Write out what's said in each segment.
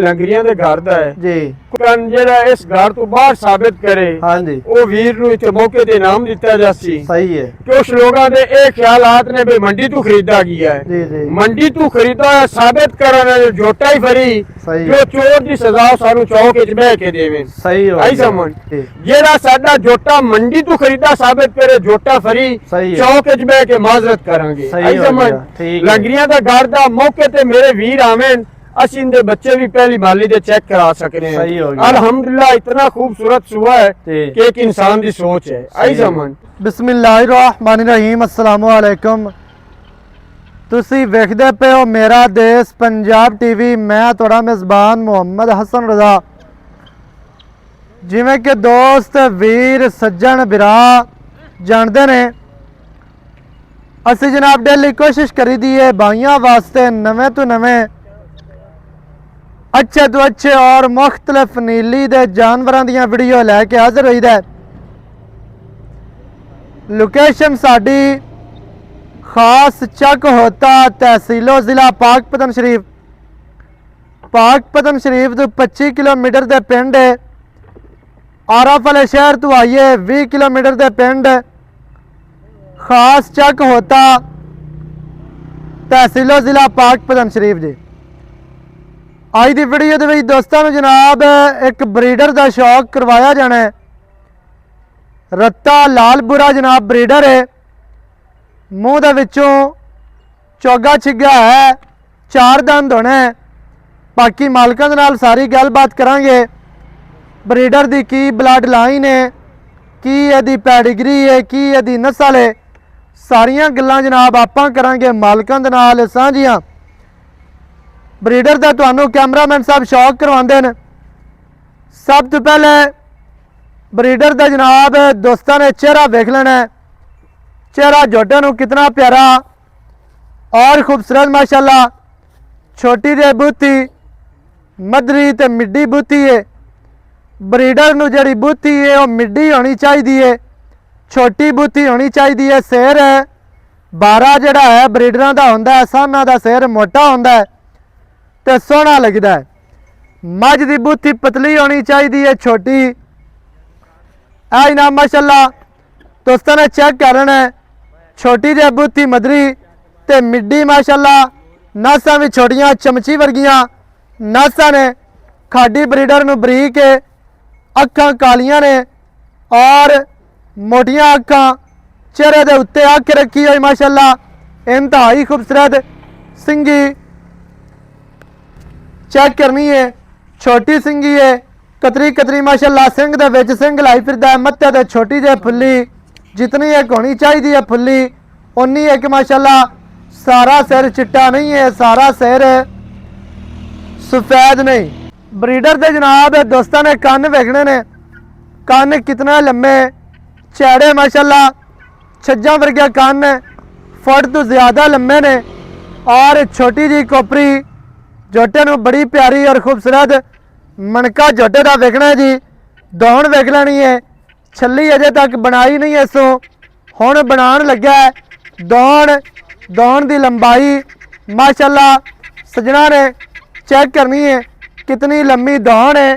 लंगरियां दे घर दा है जी कन जेड़ा इस घर तो बाहर साबित करे हाँ जी वो वीर नु इत्थे मौके ते इनाम दिता जासी। सही है कुछ लोगों दे ये ख्यालात ने भी मंडी तू खरीदा गया है जी जी मंडी तू खरीदा है साबित करना जो जोटा ही फरी सही जो चोर दी सजा सानू चौक विच बैठ के देवे सही हो आई गया। समझ जी, जेड़ा साडा जोटा मंडी तू खरीदा साबित करे जोटा फरी सही है। चौक विच बैठ के माजरत करांगे सही आई हो समझ गया, ठीक है। लंगरियां दा घर दा मौके ते मेरे वीर आवेन ਅਸੀਂ इनके बच्चे भी पहली माली दे चेक करा सकने सही हो हैं गया। अल्हम्दुलिल्लाह इतना खूबसूरत सुआ है जी। कि एक इंसान की सोच है आई समझ। बिस्मिल्लाहिर्रहमानिर्रहीम अस्सलाम वालेकुम तुसी वेखदे पे हो मेरा देश पंजाब टीवी मैं तुहाड़ा मेज़बान मुहम्मद हसन रज़ा जिवें कि दोस्त वीर सज्जन बिरा जानते ने असी जनाब डेली कोशिश करी दी है भाइयों वास्ते नवे तो नवे अच्छे तो अच्छे और मुख्तलिफ नीली दे जानवरों दी वीडियो लैके हाजिर हुई है। लोकेशन साडी खास चक होता तहसीलो जिला पाकपतन शरीफ तो 25 किलोमीटर के पिंड है आरफ वाले शहर तो आइए 20 किलोमीटर के पिंड खास चक होता तहसीलो जिला पाकपतन शरीफ जी। आज की वीडियो के दोस्तों को जनाब एक ब्रीडर का शौक करवाया जाना है। रत्ता लालपुरा जनाब ब्रीडर है मूँह दे विचों चोगा छिग्गा है 4 दंद होने बाकी मालकां दे नाल सारी गलबात करांगे ब्रीडर की की ब्लड लाइन है की इहदी पैडिग्री है की इहदी नस्ल है सारियां गल्लां जनाब आपां करांगे मालकां दे नाल सांझियां। ब्रीडर का तुहानू कैमरामैन साहब शौक करवाते हैं। सब तो पहले ब्रीडर का जनाब दोस्तों ने चेहरा वेख लेना है। चेहरा जोटे नू कितना प्यारा और खूबसूरत माशाल्लाह छोटी दे बूथी मदरी ते मिड्डी बूथी है। ब्रीडर नू जिहड़ी बूथी है वह मिड्डी होनी चाहिए छोटी बूथी होनी चाहिए। सिर है 12 जिहड़ा है ब्रीडर का होंदा है साना का सिर मोटा होंदा है ते सोहना लगता है। मझ की बूथी पतली होनी चाहिए छोटी ना माशाल्लाह दोस्तों ने चेक करना है। छोटी जी बूथी मदरी ते मिड्डी माशाल्लाह नासा भी छोटियां चमची वर्गियां नासा ने खाडी ब्रीडर नू बरीक अखां कालियां ने और मोटियां अखां चेहरे दे उत्ते अख रखी हुई माशाल्लाह इंतहाई खूबसूरत सिंगी चेक करनी है। छोटी सिंगी है कतरी कतरी माशाल्लाह सिंह दे विच सिंह लाई फिरदा है। मत्थे ते छोटी जी फुल्ली जितनी एक होनी चाहिए है फुल्ली उन्नी एक माशाल्लाह। सारा सिर चिट्टा नहीं है सारा सिर सफेद नहीं। ब्रीडर दे जनाब दोस्तों ने कान वेखने ने कान कितना लम्बे चैड़े माशाल्लाह छज्जा वर्गे कान फुट तो ज़्यादा लम्बे ने और छोटी जी कोपरी जोटे नू बड़ी प्यारी और खूबसूरत मनका जोटे का वेखना है जी। दौड़ वेख लेनी है छली अजे तक बनाई नहीं इसों हुण बनान लग्या है। दौड़ की लंबाई माशाल्लाह सजना ने चेक करनी है कितनी लंबी दौड़ है।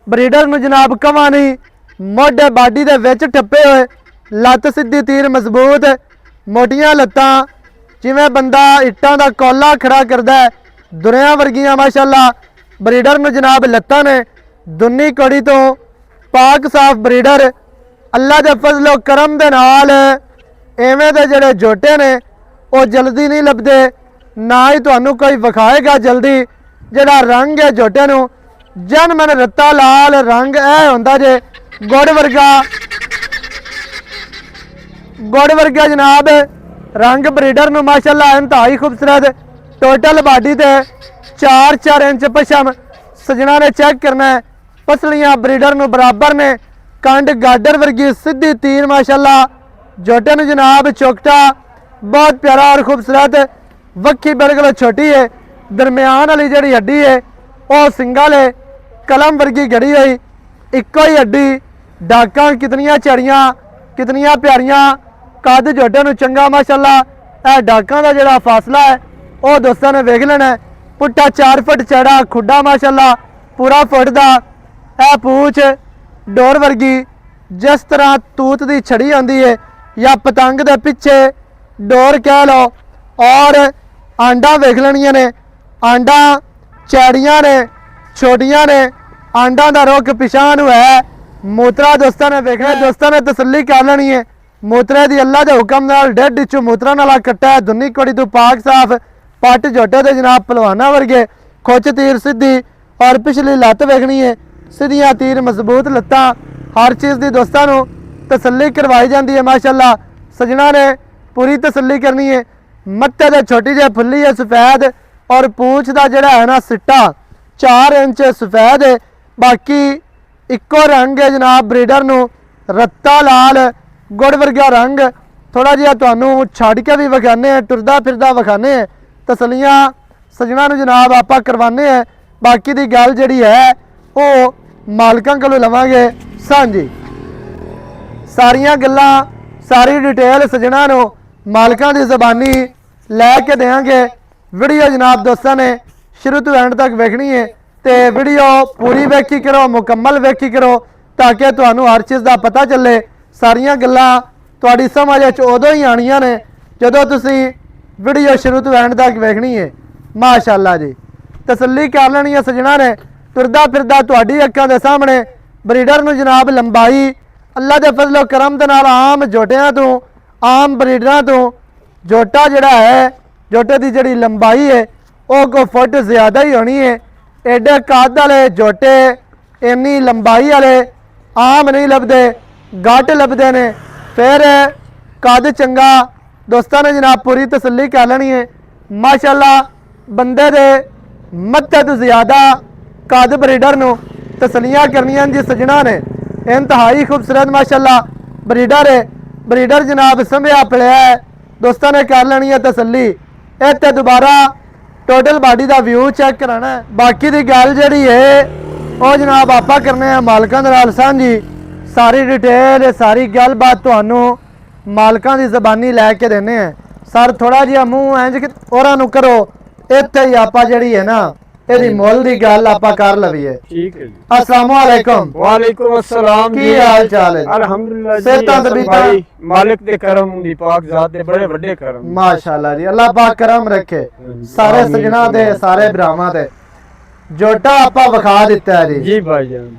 ब्रीडर नू जनाब कवा नहीं मोढे बाडी दे विच ठप्पे हुए लत्त सीधी तीर मजबूत मोटियां लत्तां जिवें बंदा इट्टां दा कौला खड़ा करदा है दुनिया वर्गियां माशाल्लाह। ब्रीडर नू जनाब लत्तां ने दुन्नी कौड़ी तो पाक साफ ब्रीडर अल्लाह दे फजलो करम दे नाल एवें दे जिहड़े जोटे ने वो जल्दी नहीं लभदे ना ही तुहानू कोई विखाएगा जल्दी। जिहड़ा रंग है जोटे नू जनमन रत्ता लाल रंग ऐ हुंदा जे गुड़ वर्गा जनाब रंग ब्रीडर नू माशाल्लाह इंतहाई खूबसूरत टोटल बाडी ते 4-4 इंच पछम सजना ने चेक करना है। पसलियां ब्रीडर नू बराबर ने कंड गाडर वर्गी सीधी तीर माशाल्लाह। जोटे नू जनाब चौकटा बहुत प्यारा और खूबसूरत वक्खी बिल्कुल छोटी है दरम्यान वाली जिहड़ी हड्डी है वह सिंगल है कलम वर्गी गड़ी हुई इको ही हड्डी डाकां कितनियां चढ़ियां कितनियां प्यारियां कद जोटे नू चंगा माशाल्लाह। यह डाकां का जिहड़ा फासला है वह दोस्तों ने वेख लेना है। पुट्ठा 4 फुट चौड़ा खुड्डा माशाल्लाह ਪੂਰਾ ਫੁੱਟ ਦਾ ਇਹ ਪੂਛ ਡੋਰ ਵਰਗੀ, ਜਿਸ ਤਰ੍ਹਾਂ ਤੂਤ ਦੀ ਛੜੀ ਆਉਂਦੀ ਹੈ ਜਾਂ ਪਤੰਗ ਦੇ ਪਿੱਛੇ ਡੋਰ ਕਹਿ ਲਓ। ਔਰ ਆਂਡਾ ਵੇਖ ਲੈਣੀਆਂ ਨੇ, ਆਂਡਾ ਚੈੜੀਆਂ ਨੇ, ਛੋਟੀਆਂ ਨੇ, ਆਂਡਾ ਦਾ ਰੁੱਖ ਪਿਛਾਂ ਨੂੰ ਹੈ। ਮੂਤਰਾ ਦੋਸਤਾਂ ਨੇ ਵੇਖਣਾ, ਦੋਸਤਾਂ ਨੇ ਤਸੱਲੀ ਕਰ ਲੈਣੀ ਹੈ। ਮੂਤਰੇ ਦੀ ਅੱਲਾ ਦੇ ਹੁਕਮ ਨਾਲ ਡੇਢ ਇੰਚੋਂ ਮੂਤਰਾ ਨਾਲਾ ਕੱਟਾ ਹੈ, ਦੁੰਨੀ ਕੋੜੀ ਤੋਂ ਪਾਕ ਸਾਫ, ਪੱਟ ਝੋਟੇ ਦੇ ਜਨਾਬ ਪਹਿਲਵਾਨਾਂ ਵਰਗੇ, ਖੁੱਚ ਤੀਰ ਸਿੱਧੀ ਔਰ ਪਿਛਲੀ ਲੱਤ ਵੇਖਣੀ ਹੈ, ਸਿੱਧੀਆਂ ਤੀਰ ਮਜ਼ਬੂਤ ਲੱਤਾਂ, ਹਰ ਚੀਜ਼ ਦੀ ਦੋਸਤਾਂ ਨੂੰ ਤਸੱਲੀ ਕਰਵਾਈ ਜਾਂਦੀ ਹੈ। ਮਾਸ਼ਾਅੱਲਾ ਸਜਣਾ ਨੇ ਪੂਰੀ ਤਸੱਲੀ ਕਰਨੀ ਹੈ। ਮੱਥੇ ਦੇ ਛੋਟੀ ਜਿਹੀ ਫੁੱਲੀ ਹੈ ਸਫੈਦ, ਔਰ ਪੂੰਛ ਦਾ ਜਿਹੜਾ ਹੈ ਨਾ ਸਿੱਟਾ 4 ਇੰਚ ਸਫੈਦ ਹੈ, ਬਾਕੀ ਇੱਕੋ ਰੰਗ ਹੈ ਜਨਾਬ। ਬਰੀਡਰ ਨੂੰ ਰੱਤਾ ਲਾਲ ਗੁੜ ਵਰਗਾ ਰੰਗ, ਥੋੜਾ ਜਿਹਾ ਤੁਹਾਨੂੰ ਛੱਡ ਕੇ ਵੀ ਵਿਖਾਣੇ ਆ, ਟੁਰਦਾ ਫਿਰਦਾ ਵਿਖਾਣੇ ਆ, ਤਸੱਲੀਆਂ ਸਜਣਾ ਨੂੰ ਜਨਾਬ ਆਪਾਂ ਕਰਵਾਨੇ ਆ। ਬਾਕੀ ਦੀ ਗੱਲ ਜਿਹੜੀ ਹੈ ਉਹ ਮਾਲਕਾਂ ਕੋਲੋਂ ਲਵਾਂਗੇ ਸਾਂਝੀ। ਸਾਰੀਆਂ ਗੱਲਾਂ ਸਾਰੀ ਡਿਟੇਲ ਸਜਣਾ ਨੂੰ ਮਾਲਕਾਂ ਦੀ ਜ਼ਬਾਨੀ ਲੈ ਕੇ ਦੇਵਾਂਗੇ। ਵੀਡੀਓ ਜਨਾਬ ਦੋਸਤਾਂ ਨੇ ਸ਼ੁਰੂ ਤੋਂ ਐਂਡ ਤੱਕ ਵੇਖਣੀ ਹੈ ਤੇ ਵੀਡੀਓ ਪੂਰੀ ਵੇਖੀ ਕਰੋ, ਮੁਕੰਮਲ ਵੇਖੀ ਕਰੋ, ਤਾਂ ਕਿ ਤੁਹਾਨੂੰ ਹਰ ਚੀਜ਼ ਦਾ ਪਤਾ ਚੱਲੇ। ਸਾਰੀਆਂ ਗੱਲਾਂ ਤੁਹਾਡੀ ਸਮਝ ਵਿੱਚ ਉਦੋਂ ਹੀ ਆਣੀਆਂ ਨੇ ਜਦੋਂ ਤੁਸੀਂ ਵੀਡੀਓ ਸ਼ੁਰੂ ਤੋਂ ਐਂਡ ਤੱਕ ਵੇਖਣੀ ਹੈ। ਮਾਸ਼ਾਅੱਲਾ ਜੀ ਤਸੱਲੀ ਕਰ ਲੈਣੀ ਹੈ ਸਜਣਾ ਨੇ, ਤੁਰਦਾ ਫਿਰਦਾ ਤੁਹਾਡੀ ਅੱਖਾਂ ਦੇ ਸਾਹਮਣੇ। ਬਰੀਡਰ ਨੂੰ ਜਨਾਬ ਲੰਬਾਈ ਅੱਲਾ ਦੇ ਫਜ਼ਲ ਕਰਮ ਦੇ ਨਾਲ ਆਮ ਜੋਟਿਆਂ ਤੋਂ, ਆਮ ਬਰੀਡਰਾਂ ਤੋਂ ਜੋਟਾ ਜਿਹੜਾ ਹੈ, ਜੋਟੇ ਦੀ ਜਿਹੜੀ ਲੰਬਾਈ ਹੈ ਉਹ ਕੋ ਫੁੱਟ ਜ਼ਿਆਦਾ ਹੀ ਹੋਣੀ ਹੈ। ਐਡੇ ਕੱਦ ਵਾਲੇ ਜੋਟੇ ਇੰਨੀ ਲੰਬਾਈ ਵਾਲੇ ਆਮ ਨਹੀਂ ਲੱਭਦੇ, ਗੱਟ ਲੱਭਦੇ ਨੇ। ਫਿਰ ਕੱਦ ਚੰਗਾ ਦੋਸਤਾਂ ਨੇ ਜਨਾਬ ਪੂਰੀ ਤਸੱਲੀ ਕਰ ਲੈਣੀ ਹੈ। ਮਾਸ਼ਾਅੱਲਾ ਬੰਦੇ ਦੇ ਮੱਥੇ ਤੋਂ ਜ਼ਿਆਦਾ ਕੱਦ ਬਰੀਡਰ ਨੂੰ ਤਸੱਲੀਆਂ ਕਰਨੀਆਂ ਜੀ ਸਜਣਾ ਨੇ। ਇੰਤਹਾਈ खूबसूरत माशाअल्लाह ब्रीडर है। ब्रीडर जनाब संभया पलिया है, दोस्तों ने कर लेनी है तसल्ली। इत्थे दोबारा टोटल बॉडी का व्यू चेक कराना है। बाकी की गल जी है वो जनाब आप करने हैं मालकों के नाल साझी। सारी डिटेल सारी गलबात तुहानू मालकों की जबानी लैके देने हैं। सर थोड़ा जिहा मूँह इंज कि औरां नू करो, इत्थे ही आप जी है ना ਇਹਦੀ ਮੁੱਲ ਦੀ ਗੱਲ ਆਪਾਂ ਕਰ ਲਵੀਏ। ਠੀਕ ਹੈ ਜੀ। अस्सलाम वालेकुम। ਵਾਲੇਕੁਮ ਅਸਲਾਮ ਕੀ ਹਾਲ ਚਾਲ ਹੈ? ਅਲਹਮਦੁਲਿल्लाह ਸਿਹਤ ਤੰਦਰੁਸਤੀ ਭਾਈ, ਮਾਲਿਕ ਦੇ ਕਰਮ ਦੀ ਪਾਕ ਜ਼ਾਤ ਦੇ ਬੜੇ ਵੱਡੇ ਕਰਮ। ਮਾਸ਼ਾਅੱਲਾ ਜੀ ਅੱਲਾਹ ਪਾਕ ਕਰਮ ਰੱਖੇ ਸਾਰੇ ਸਜਣਾ ਦੇ, ਸਾਰੇ ਭਰਾਵਾਂ ਦੇ। ਜੋਟਾ ਆਪਾਂ ਵਿਖਾ ਦਿੱਤਾ ਜੀ। ਜੀ ਭਾਈ ਜਾਨ।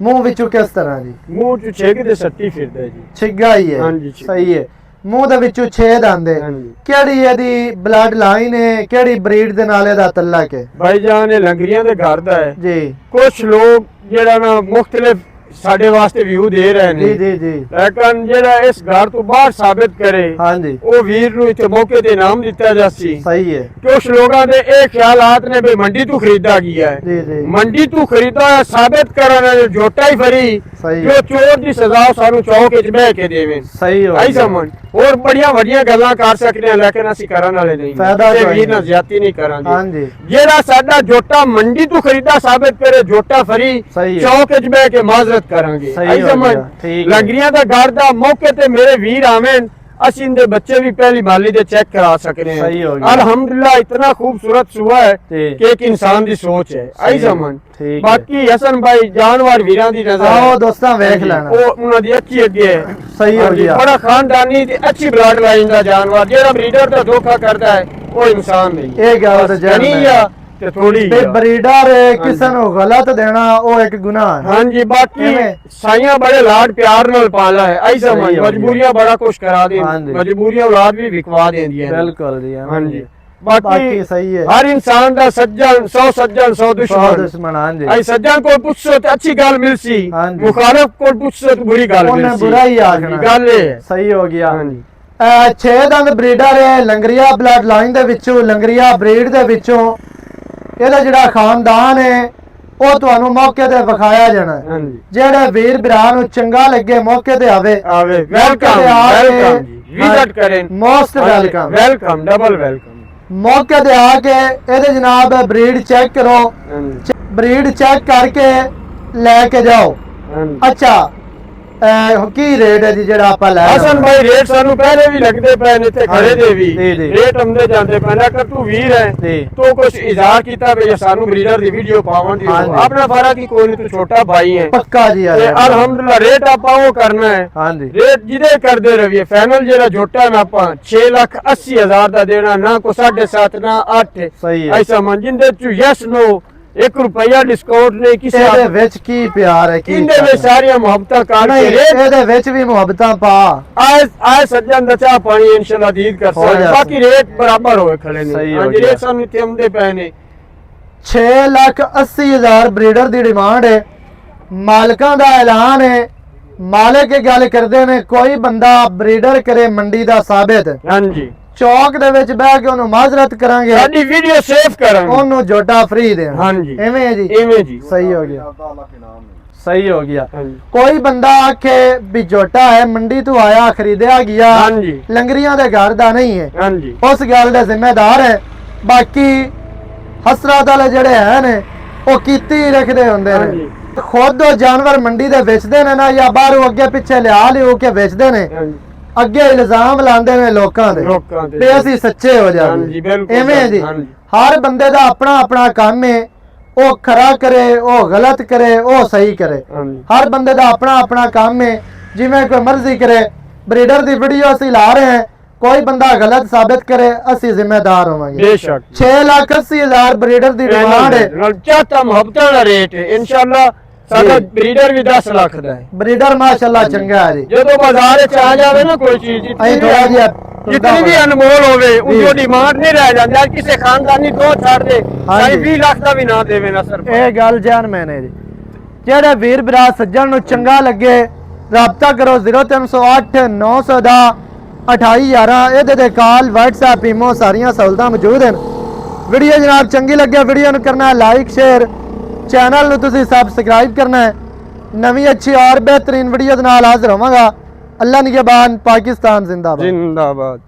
ਮੂੰਹ ਵਿੱਚੋਂ ਕਿਸ ਤਰ੍ਹਾਂ ਜੀ? ਮੂੰਹ ਚ ਛੇਕ ਦੇ ਸੱਟੀ ਫਿਰਦਾ ਜੀ। ਛਿੱਗਾ ਹੀ ਹੈ। ਹਾਂਜੀ, ਸਹੀ ਹੈ। ਮੂੰਹ ਦੇ ਵਿੱਚੋਂ ਛੇਦ ਆਂਦੇ। ਹਾਂਜੀ। ਕਿਹੜੀ ਇਹਦੀ ਬਲੱਡ ਲਾਈਨ ਹੈ, ਕਿਹੜੀ ਬਰੀਡ ਦੇ ਨਾਲ ਇਹਦਾ ਤਲਕ ਹੈ? ਭਾਈ ਜਾਨ ਇਹ ਲੰਗਰੀਆਂ ਦੇ ਘਰ ਦਾ ਹੈ ਜੀ। ਕੁਝ ਲੋਕ ਜਿਹੜਾ ਨਾ ਮੁxtਲਿਫ ਸਾਡੇ ਵਾਸਤੇ ਵਿਊ ਦੇ ਰਹੇ ਨੇ। ਜੀ ਜੀ ਜੀ। ਲੇਕਿਨ ਜਿਹੜਾ ਇਸ ਘਰ ਤੋਂ ਬਾਹਰ ਸਾਬਿਤ ਕਰੇ ਹਾਂਜੀ ਉਹ ਵੀਰ ਨੂੰ ਇੱਥੇ ਮੌਕੇ ਤੇ ਇਨਾਮ ਦਿੱਤਾ ਜਾਸੀ। ਸਹੀ ਹੈ। ਕੁਝ ਲੋਕਾਂ ਦੇ ਇਹ ਖਿਆਲਾਤ ਨੇ ਵੀ ਮੰਡੀ ਤੋਂ ਖਰੀਦਾ ਗਿਆ ਹੈ। ਜੀ ਜੀ। ਮੰਡੀ ਤੋਂ ਖਰੀਦਾ ਹੋਇਆ ਸਾਬਿਤ ਕਰਨ ਜੋਟਾ ਹੀ ਫਰੀ ਸਹੀ ਜੋ ਚੋਰ ਦੀ ਸਜ਼ਾ ਸਾਨੂੰ ਚੌਕ ਵਿੱਚ ਬਹਿ ਕੇ ਦੇਵੇ। ਸਹੀ ਹੋ ਆਈ ਸਮਝ। ਹੋਰ ਬੜੀਆਂ ਵੱਡੀਆਂ ਗੱਲਾਂ ਕਰ ਸਕਦੇ ਹਾਂ ਲੇਕਿਨ ਅਸੀਂ ਕਰਨ ਵਾਲੇ ਨਹੀਂ। ਫਾਇਦਾ ਤੇ ਕੋਈ ਵੀਰ ਨਹੀਂ। ਨਾਲ ਜ਼ਿਆਦਤੀ ਨਹੀਂ ਕਰਾਂਗੇ। ਹਾਂਜੀ। ਜਿਹੜਾ ਸਾਡਾ ਜੋਟਾ ਮੰਡੀ ਤੋਂ ਖਰੀਦਾ ਸਾਬਿਤ ਕਰੇ ਜੋਟਾ ਫਰੀ ਸਹੀ ਹੈ। ਚੌਕ ਵਿੱਚ ਬਹਿ ਕੇ ਮਾਜ਼ਰਤ ਕਰਾਂਗੇ। ਸਹੀ ਆਈ ਹੋ ਸਮਝ। ਗਿਆ, ਠੀਕ ਹੈ। ਲੰਗਰੀਆਂ ਦਾ ਘਰ ਦਾ ਮੌਕੇ ਤੇ ਮੇਰੇ ਵੀਰ ਆਵੇਨ, ਅਸੀਂ इनके बच्चे भी पहली माली दे चेक करा सकते हैं। सही हो गया। अल्हम्दुलिल्लाह इतना खूबसूरत सुआ है ठीक। कि एक इंसान की सोच है। आई समझ। ठीक बाकी हसन भाई जानवर वीरां दी नजर आओ है। दोस्तां वेख लेना। वो उन्हां दी अच्छी अगे है। सही हो हाँ जी, गया। बड़ा खानदानी ते अच्छी ब्लड लाइन दा जानवर जेड़ा ब्रीडर दा धोखा करता है वो इंसान नहीं। ये गल ते जड़ जनी में। या ते थोड़ी ते या। ब्रीडर किसी ਨੂੰ गलत देना वो एक गुनाह है। हाँ जी। बाकी किवें? साइयां बड़े लाड प्यार नाल पाला है। आई समझ। सही हो गया। मजबूरियां बड़ा कुछ करा दी, हाँ जी। मजबूरियां औलाद भी विकवा देंदी है। बिल्कुल जी हाँ जी। बाकी बाकी सही है। हर इंसान दा सज्जन 100 सज्जन 100 सौ दुश्मन। दुश्मन हाँ जी। आई सज्जन को पुछो तो अच्छी गल मिलसी, हाँ जी। मुखालिफ को पुछो तो बुरी गल उन्हें मिलसी। बुरा ही आखना। गल ये है। सही हो गया। हाँ जी। 6 ਦੰਦ ਬਰੀਡਰ ਹੈ ਲੰਗਰੀਆ ਬਲੱਡ ਲਾਈਨ ਦੇ ਵਿੱਚੋਂ, ਲੰਗਰੀਆ ਬਰੀਡ ਦੇ ਵਿੱਚੋਂ। ਇਹਦਾ ਜਿਹੜਾ ਖਾਨਦਾਨ ਹੈ ਉਹ ਤੁਹਾਨੂੰ ਮੌਕੇ ਤੇ ਵਿਖਾਇਆ ਜਾਣਾ ਹੈ। हाँ जी। ਜਿਹੜੇ ਵੀਰ ਭਰਾ ਨੂੰ ਚੰਗਾ ਲੱਗੇ ਮੌਕੇ ਤੇ ਆਵੇ। आवे वेलकम वेलकम जी। विजिट करें। Most welcome. Welcome double welcome. ਮੌਕੇ ਤੇ ਆ ਕੇ ਇਹਦੇ ਜਨਾਬ ਬਰੀਡ ਚੈੱਕ ਕਰੋ। हाँ जी। ਬਰੀਡ ਚੈੱਕ ਕਰਕੇ ਲੈ ਕੇ ਜਾਓ। हाँ जी। अच्छा ਕੀ ਰੇਟ ਹੈ ਜੀ ਜਿਹੜਾ ਆਪਾਂ ਲੈ ਹਸਨ ਭਾਈ ਰੇਟ ਸਾਨੂੰ ਪਹਿਲੇ ਵੀ ਲੱਗਦੇ ਪਏ ਨੇ ਤੇ ਖੜੇ ਦੇ ਵੀ ਜੀ, ਜੀ। ਰੇਟ ਆਉਂਦੇ ਜਾਂਦੇ ਪਏ ਨੇ। ਅਗਰ ਤੂੰ ਵੀਰ ਹੈ ਜੀ। ਤੂੰ ਕੁਝ ਇਜ਼ਾਰ ਕੀਤਾ ਵੀ ਸਾਨੂੰ ਬਰੀਡਰ ਦੀ ਵੀਡੀਓ ਪਾਉਣ ਦੀ ਹਾਂਜੀ। ਆਪਣਾ ਫਰਕ ਹੀ ਕੋਈ ਨਹੀਂ, ਤੂੰ ਛੋਟਾ ਭਾਈ ਹੈ ਪੱਕਾ ਜੀ ਤੇ ਅਲਹਮਦੁਲਿਲਾ ਰੇਟ ਆਪਾਂ ਉਹ ਕਰਨਾ ਹੈ। ਹਾਂਜੀ ਰੇਟ ਜਿਹਦੇ ਕਰਦੇ ਰਹੀਏ ਫਾਈਨਲ ਜਿਹੜਾ ਜੋਟਾ ਨਾ ਆਪਾਂ 6,80,000 ਦਾ ਦੇਣਾ, ਨਾ ਕੋ 7.5 ਨਾ 8 ਸਹੀ ਹੈ। ਐਸਾ ਮਨ ਜਿੰਦੇ ਚ ਯਸ ਨੋ 1 ਰੁਪਿਆ ਡਿਸਕਾਊਂਟ ਨਹੀਂ ਕਿਸੇ ਇਹਦੇ ਵਿੱਚ ਕੀ ਪਿਆਰ ਹੈ ਕੀ ਇਹਦੇ ਵਿੱਚ ਸਾਰੀਆਂ ਮੁਹੱਬਤਾਂ ਕਰ ਨਹੀਂ ਕੇ ਰੇਟ ਇਹਦੇ ਵਿੱਚ ਵੀ ਮੁਹੱਬਤਾਂ ਪਾ ਆਏ ਸੱਜਣ ਦਾ ਚਾਹ ਪਾਣੀ ਇਨਸ਼ਾਅੱਲਾ ਦੀਦ ਕਰ ਹੋ ਸਕਦੇ ਜਾਏ। ਬਾਕੀ ਰੇਟ ਬਰਾਬਰ ਹੋਏ ਖੜੇ ਸਹੀ ਨੇ। ਹੋ ਹਾਂਜੀ ਗਿਆ। ਰੇਟ ਸਾਨੂੰ ਇੱਥੇ ਆਉਂਦੇ ਪਏ ਨੇ। 6,80,000 ਬਰੀਡਰ ਦੀ ਡਿਮਾਂਡ ਹੈ। ਮਾਲਕਾਂ ਦਾ ਐਲਾਨ ਹੈ, ਮਾਲਕ ਇਹ ਗੱਲ ਕਰਦੇ ਨੇ ਕੋਈ ਬੰਦਾ ਬਰੀਡਰ ਕਰੇ ਮੰਡੀ ਦਾ ਸਾਬਿਤ, ਹਾਂਜੀ ਚੌਕ ਦੇ ਵਿੱਚ ਬਹਿ ਕੇ ਉਹਨੂੰ ਮਾਜ਼ਰਤ ਕਰਾਂਗੇ, ਸਾਡੀ ਵੀਡੀਓ ਸੇਵ ਕਰਾਂਗੇ। ਉਹਨੂੰ ਜੋਟਾ ਫ੍ਰੀ ਦੇ। ਹਾਂਜੀ ਐਵੇਂ ਹੈ ਜੀ, ਇਵੇਂ ਜੀ। ਸਹੀ ਹੋ ਗਿਆ ਸਹੀ ਹੋ ਗਿਆ। ਹਾਂਜੀ ਕੋਈ ਬੰਦਾ ਆਖੇ ਵੀ ਜੋਟਾ ਹੈ ਮੰਡੀ ਤੋਂ ਆਇਆ ਖਰੀਦਿਆ ਗਿਆ, ਹਾਂਜੀ ਲੰਗਰੀਆਂ ਦੇ ਘਰ ਦਾ ਨਹੀਂ ਹੈ, ਹਾਂਜੀ ਉਸ ਗੱਲ ਦਾ ਜ਼ਿੰਮੇਦਾਰ ਹੈ। ਬਾਕੀ ਹਸਰਤ ਵਾਲੇ ਜਿਹੜੇ ਹੈ ਨੇ ਉਹ ਕੀਤੀ ਹੀ ਰੱਖਦੇ ਹੁੰਦੇ ਨੇ। ਹਾਂਜੀ। ਖੁਦ ਉਹ ਜਾਨਵਰ ਮੰਡੀ ਦੇ ਵੇਚਦੇ ਨੇ ਨਾ, ਜਾਂ ਬਾਹਰੋਂ ਅੱਗੇ ਪਿੱਛੇ ਲਿਆ ਲਿਓ ਕੇ ਵੇਚਦੇ ਨੇ, ਹਾਂਜੀ ਅੱਗੇ ਇਲਜ਼ਾਮ ਲਾਉਂਦੇ ਨੇ ਲੋਕਾਂ ਦੇ ਲੋਕਾਂ ਦੇ। ਤੇ ਅਸੀਂ ਸੱਚੇ ਹੋ ਹਾਂਜੀ, ਜਾਂਦੇ। ਬਿਲਕੁਲ। ਐਵੇਂ ਹੈ ਜੀ, ਹਾਂਜੀ। ਹਰ ਬੰਦੇ ਦਾ ਆਪਣਾ ਆਪਣਾ ਕੰਮ ਹੈ। ਉਹ ਖਰਾ ਕਰੇ, ਉਹ ਗਲਤ ਕਰੇ, ਉਹ ਸਹੀ ਕਰੇ। ਹਾਂਜੀ ਹਰ ਬੰਦੇ ਦਾ ਆਪਣਾ ਆਪਣਾ ਕੰਮ ਹੈ, ਜਿਵੇਂ ਕੋਈ ਮਰਜ਼ੀ ਕਰੇ। ਬਰੀਡਰ ਦੀ ਵੀਡੀਓ ਅਸੀਂ ਲਾ ਰਹੇ ਹਾਂ, ਕੋਈ ਬੰਦਾ ਗਲਤ ਸਾਬਿਤ ਕਰੇ ਅਸੀਂ ਜ਼ਿੰਮੇਦਾਰ ਹੋਵਾਂਗੇ। ਬੇਸ਼ੱਕ 6,80,000 ਬਰੀਡਰ ਦੀ ਡਿਮਾਂਡ ਹੈ। ਨਾਲ ਚਾਹਤਾ ਮੁਹੱਬਤਾਂ ਦਾ ਰੇਟ ਹੈ। ਇਨਸ਼ਾਅੱਲਾ ਸਾਡਾ ਬਰੀਡਰ ਵੀ 10 ਲੱਖ ਦਾ ਹੈ। ਬਰੀਡਰ ਮਾਸ਼ਾਅੱਲਾ ਚੰਗਾ ਹੈ ਜੀ। ਜਦੋਂ ਬਾਜ਼ਾਰ ਵਿੱਚ ਆ ਜਾਵੇ ਨਾ ਕੋਈ ਚੀਜ਼ ਅਸੀਂ ਥੋੜਾ ਜਿਹਾ ਜਿਤਨੀ ਵੀ ਅਨਮੋਲ ਹੋਵੇ ਉਹਦੀ ਡਿਮਾਂਡ ਨਹੀਂ ਰਹਿ ਜਾਂਦੀ। ਅੱਜ ਕਿਸੇ ਖਾਨਦਾਨੀ ਦੋ ਛੱਡ ਦੇ ਸਾਈ 20 ਲੱਖ ਦਾ ਵੀ ਨਾ ਦੇਵੇ ਨਾ ਸਰ। ਇਹ ਗੱਲ ਜਾਨ ਮੈਨੇ ਜੀ। ਜਿਹੜੇ ਵੀਰ ਭਰਾ ਸੱਜਣ ਨੂੰ ਚੰਗਾ ਲੱਗੇ ਰਾਬਤਾ ਕਰੋ 0308 900 ਦਾ 2811। ਇਹਦੇ ਤੇ ਕਾਲ WhatsApp ਈਮੋ ਸਾਰੀਆਂ ਸਹੂਲਤਾਂ ਮੌਜੂਦ ਹਨ। ਵੀਡੀਓ ਜਨਾਬ ਚੰਗੀ ਲੱਗੇ ਵੀਡੀਓ ਨੂੰ ਕਰਨਾ ਲਾਈਕ ਸ਼ੇਅਰ, ਚੈਨਲ ਨੂੰ ਤੁਸੀਂ ਸਬਸਕ੍ਰਾਈਬ ਕਰਨਾ ਹੈ। ਨਵੀਂ ਅੱਛੀ ਔਰ ਬਿਹਤਰੀਨ ਵੀਡੀਓ ਦੇ ਨਾਲ ਹਾਜ਼ਰ ਹੋਵਾਂਗਾ। ਅੱਲਾ ਨਿਗਹਿਬਾਨ, ਪਾਕਿस्तान जिंदाबाद। जिंदाबाद।